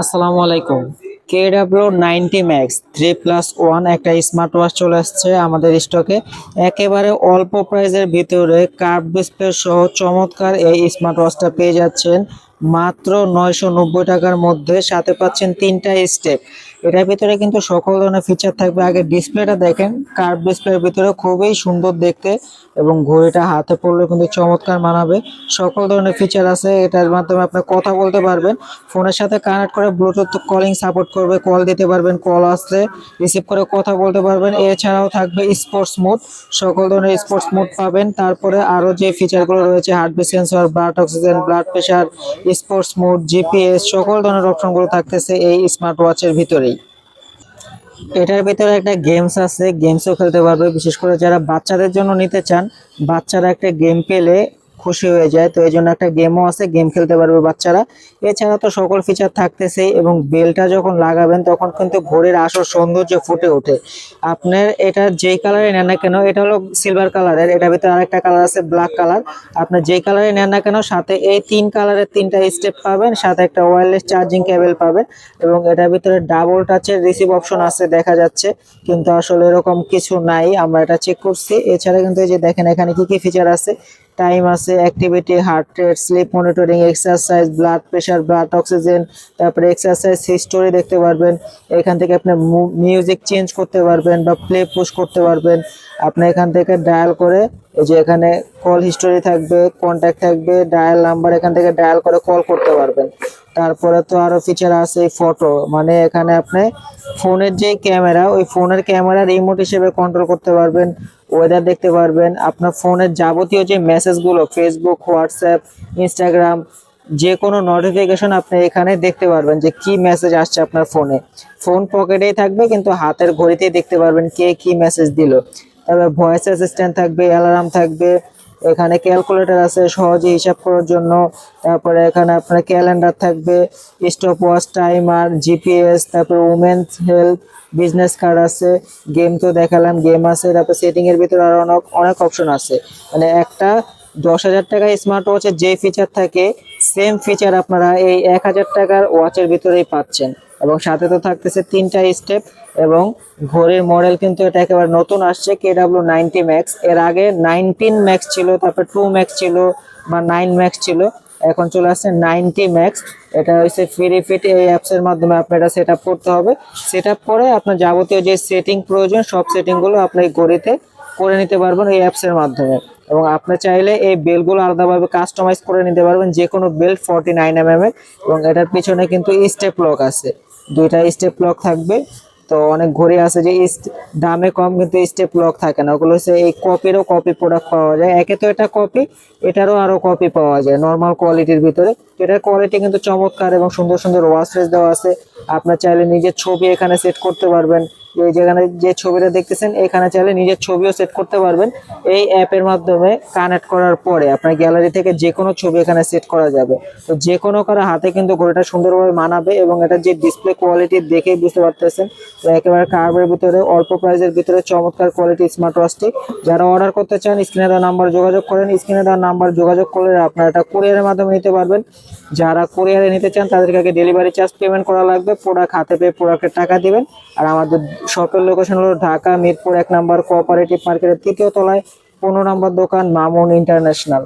আসসালামু আলাইকুম। KW90 Max 3+1 একটা স্মার্ট ওয়াচ চলে আসছে আমাদের স্টকে। একেবারে অল্প প্রাইসের ভিতরে কার্ভ ডিসপ্লে সহ চমৎকার এই স্মার্ট ওয়াচটা পেয়ে যাচ্ছেন মাত্র 990 টাকার মধ্যে। সাথে পাচ্ছেন 3টা স্টেপ। এটার ভিতরে কিন্তু সকল ধরনের ফিচার থাকবে। আগে ডিসপ্লেটা দেখেন, কার্ভ ডিসপ্লের ভিতরে খুবই সুন্দর দেখতে এবং ঘড়িটা হাতে পড়লে কিন্তু চমৎকার মানাবে। সকল ধরনের ফিচার আছে, এটার মাধ্যমে আপনি কথা বলতে পারবেন, ফোনের সাথে কানেক্ট করে ব্লুটুথ কলিং সাপোর্ট করবে, কল দিতে পারবেন, কল আসলে রিসিভ করে কথা বলতে পারবেন। এছাড়াও থাকবে স্পোর্টস মোড, সকল ধরনের স্পোর্টস মোড পাবেন। তারপরে আরো যে ফিচারগুলো রয়েছে, heartbeat sensor, blood oxygen, blood pressure, sports mode, GPS, সকল ধরনের অপশনগুলো থাকতেছে এই স্মার্ট ওয়াচের ভিতরেই। এটার ভিতরে একটা গেমস আছে, গেমসও খেলতে পারবে। বিশেষ করে যারা বাচ্চাদের জন্য নিতে চান, বাচ্চারা একটা গেম পেলে খুশি হয়ে যায়, তো এই জন্য একটা গেমও আছে, গেম খেলতে পারবে বাচ্চারা। এছাড়া তো সকল ফিচার থাকতেছে এবং বেলটা যখন লাগাবেন তখন কিন্তু ঘড়ির আসল সৌন্দর্য ফুটে ওঠে। আপনার এটা যেই কালারে নেন না কেন, এটা হলো সিলভার কালারের, এটার ভিতরে আরেকটা কালার আছে ব্ল্যাক কালার। আপনার যেই কালারে নেন না কেন সাথে এই 3 কালারের 3টা স্টেপ পাবেন, সাথে একটা ওয়্যারলেস চার্জিং কেবল পাবেন এবং এটার ভিতরে ডাবল টাচের রিসিভ অপশন আছে দেখা যাচ্ছে, কিন্তু আসলে এরকম কিছু নাই, আমরা এটা চেক করছি। এছাড়া কিন্তু এই যে দেখেন এখানে কি কি ফিচার আছে, টাইম আছে, activity, heart rate, slip monitoring, exercise, blood pressure, blood oxygen, তারপরে এক্সারসাইজ হিস্টোরি দেখতে পারবেন। এখান থেকে আপনি মিউজিক চেঞ্জ করতে পারবেন বা প্লে পুশ করতে পারবেন। আপনি এখান থেকে ডায়াল করে, এই যে এখানে কল হিস্টোরি থাকবে, কন্ট্যাক্ট থাকবে, ডায়াল নাম্বার, এখান থেকে ডায়াল করে কল করতে পারবেন। তারপরে তো আরো ফিচার আছে ফটো, মানে এখানে আপনি ফোনের যে ক্যামেরা, ওই ফোনের ক্যামেরা রিমোট হিসেবে কন্ট্রোল করতে পারবেন, ওয়েদার দেখতে পারবেন, আপনার ফোনের যাবতীয় যে মেসেজগুলো, ফেসবুক, হোয়াটসঅ্যাপ, ইনস্টাগ্রাম, যে কোনো নোটিফিকেশন আপনি এখানে দেখতে পারবেন যে কি মেসেজ আসছে আপনার ফোনে। ফোন পকেটেই থাকবে কিন্তু হাতের ঘড়িতেই দেখতে পারবেন কে কি মেসেজ দিল। তারপর ভয়েস অ্যাসিস্ট্যান্ট থাকবে, অ্যালার্ম থাকবে, এখানে ক্যালকুলেটর আছে সহজে হিসাব করার জন্য। তারপরে এখানে আপনার ক্যালেন্ডার থাকবে, স্টপ ওয়াচ, টাইমার, জিপিএস, তারপর উমেন্স হেলথ, বিজনেস কার্ড আছে, গেম তো দেখালাম, গেম আছে। তারপর সেটিং এর ভিতরে আরো অনেক অনেক অপশন আছে। মানে একটা 10,000 টাকায় স্মার্ট ওয়াচের যে ফিচার থাকে, সেম ফিচার আপনারা এই 1,000 টাকার ওয়াচের ভিতরেই পাচ্ছেন। এবং সাথে তো থাকতেছে 3টা স্টেপ এবং ঘড়ির মডেল কিন্তু এটা একেবারে নতুন আসছে, KW90 Max। এর আগে 19 Max ছিল, তারপর 2 Max ছিল বা 9 Max ছিল, এখন চলে আসছে 90 Max। এটা হচ্ছে ফ্রি ফিট, এই অ্যাপস এর মাধ্যমে আপনার এটা সেট আপ করতে হবে। সেট আপ করে আপনার যাবতীয় যে সেটিং প্রয়োজন সব সেটিং গুলো আপনি ঘড়িতে করে নিতে পারবেন এই অ্যাপস এর মাধ্যমে। এবং আপনি চাইলে এই বেলগুলো আলাদাভাবে কাস্টমাইজ করে নিতে পারবেন, যে কোনো বেল 49 mm এর। এবং এটার পিছনে কিন্তু স্টেপ লক আছে, 2টা স্টেপ লক থাকবে। তো অনেক ঘড়ি আছে যে দামে কম কিন্তু স্টেপ লক থাকে না, ওগুলো হচ্ছে এই কপিরও কপি প্রোডাক্ট পাওয়া যায়। একে তো এটা কপি, এটারও আরো কপি পাওয়া যায় নর্মাল কোয়ালিটির ভিতরে। এটার কোয়ালিটি কিন্তু চমৎকার এবং সুন্দর সুন্দর ওয়াচ ফেস দেওয়া আছে। আপনার চাইলে নিজের ছবি এখানে সেট করতে পারবেন, এই যেখানে যে ছবিটা দেখতেছেন এখানে চাইলে নিজের ছবিও সেট করতে পারবেন। এই অ্যাপের মাধ্যমে কানেক্ট করার পরে আপনার গ্যালারি থেকে যে কোনো ছবি এখানে সেট করা যাবে। তো যে কোনো কারো হাতে কিন্তু ঘড়িটা সুন্দরভাবে মানাবে এবং এটা যে ডিসপ্লে কোয়ালিটি দেখেই বুঝতে পারতেছেন। তো একেবারে কার্ভের ভিতরে অল্প প্রাইসের ভিতরে চমৎকার কোয়ালিটি স্মার্ট ওয়াচটি। যারা অর্ডার করতে চান স্ক্রিনে দেওয়া নাম্বার যোগাযোগ করেন, স্ক্রিনে দেওয়া নাম্বার যোগাযোগ করলে আপনারা এটা কুরিয়ারের মাধ্যমে নিতে পারবেন। যারা কুরিয়ারে নিতে চান তাদেরকে আগে ডেলিভারি চার্জ পেমেন্ট করা লাগবে, প্রোডাক্ট হাতে পেয়ে প্রোডাক্টের টাকা দিবেন। আর আমাদের শপের লোকেশন হলো ঢাকা মিরপুর 1 নম্বর কোঅপারেটিভ মার্কেটের 3য় তলায় 15 নম্বর দোকান, মামুন ইন্টারন্যাশনাল।